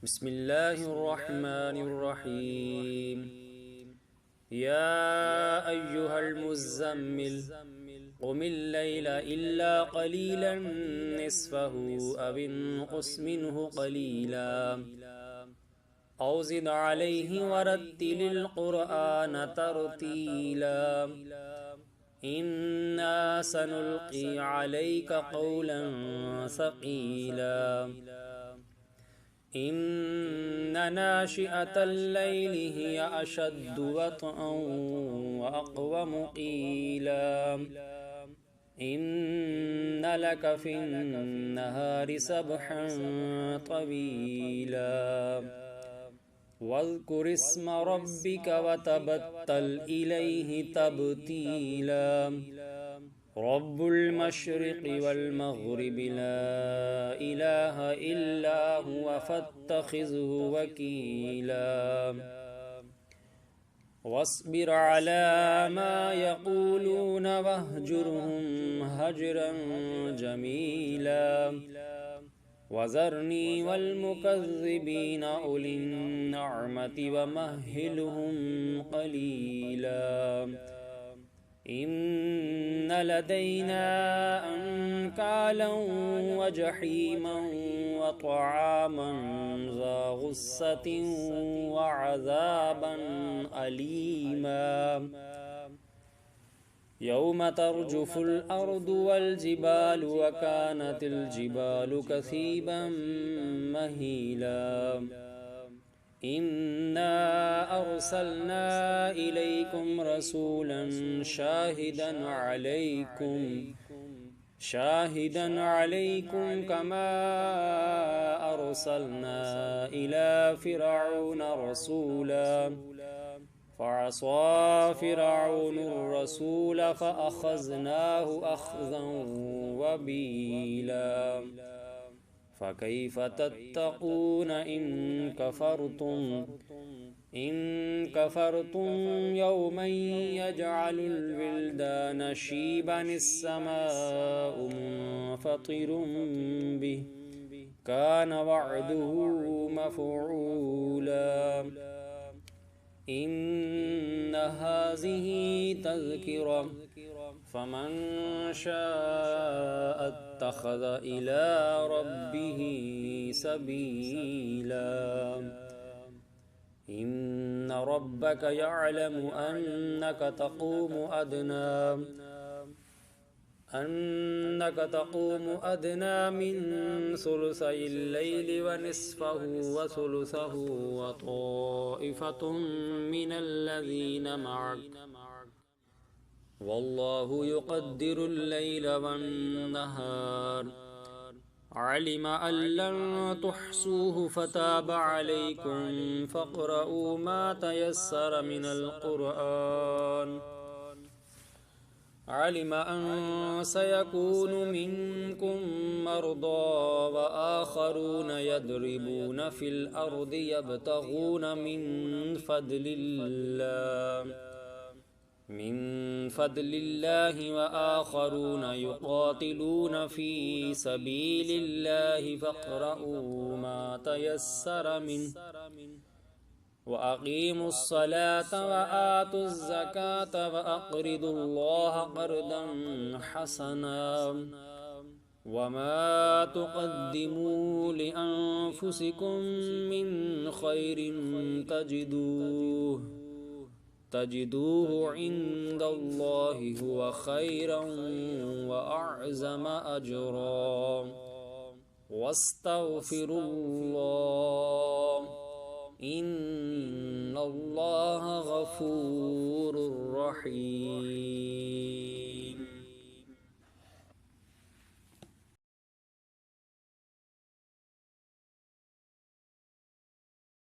बिस्मिल्लाहिर्रहमानिर्रहीम। या अय्युहल मुज़्ज़म्मिल क़ुमिल लैला इल्ला क़लीलन निस्फ़हु अव इंक़ुस मिन्हु क़लीला औ ज़िद अलैहि वरत्तिलिल क़ुरआन तरतीला। इन्ना सनुल्क़ी अलैका क़ौलन सक़ीला। इन्न नाशिअतल लैलि हिय अशद्दु वत्अन व अक़वमु क़ीला। इन्न लक फ़िन्नहारि सबहन तवीला। वज़्कुर इस्म रब्बिक वतबत्तल इलैहि तब्तीला। रब्बुल मशरिक़ि वल मग़रिबि ला इलाहा इल्ला हुवा फ़त्तख़िज़हु वकीला। वस्बिर अला मा यक़ूलून वहजुरहुम हजरन जमीला। वज़रनी वल मुकज़्ज़िबीन उलिन निअमति वमह्हिलहुम क़लीला। इन्न लदैना अंकालन व जहीमन व तआमन ज़ा गुस्सतिन व अज़ाबन अलीमा। यौम तर्जुफुल अर्दु वल जिबालु व कानतिल जिबालु कसीबन महीला। इन्ना अर्सलना इलैकुम रसूलन शाहिदन अलैकुम कमा अर्सलना इला फ़िरऔन रसूला। फ़असा फ़िरऔनुर रसूल फ़अख़ज़नाहु अख़ज़न वबीला। फ़कैफ़ तत्तक़ून इन कफ़रतुम यौमन यजअलुल विल्दान शीबन इस्समाउ मुन्फ़तिरुम बिहि कान वअदुहु मफ़ऊला। इन्न हाज़िही तज़किरा फ़मन शाअ इत्तख़ज़ इला रब्बिही सबीला। इन्न रब्बक यअलमु अन्नक तक़ूमु मिन सुलुसैल लैलि व निस्फ़हु व सुलुसहु व ताइफ़तुम मिनल लज़ीन मअक वल्लाहु युक़द्दिरुल लैल वन नहार। अलिम अन लन तुहसूहु फताब अलैकुम फ़क़रऊ मा तयस्सर मिनल क़ुरआन। अलिम अन सयकूनु मिनकुम मर्दा व आख़रून यद्रिबून फ़िल अर्दि यब्तग़ून मिन फ़द्लिल्लाहि व आख़रून युक़ातिलून फ़ी सबीलिल्लाहि फ़क़रऊ मा तयस्सर मिन्हु व अक़ीमुस्सलात व आतुज़्ज़कात व अक़रिदुल्लाह क़र्दन हसना। वमा तुक़द्दिमू लिअन्फ़ुसिकुम मिन ख़ैरिन तजिदूहु इन्दल्लाहि हुवा ख़ैरन व अअज़म अज्रा। वस्तग़फ़िरुल्लाह इन्नल्लाह गफ़ूरुर रहीम।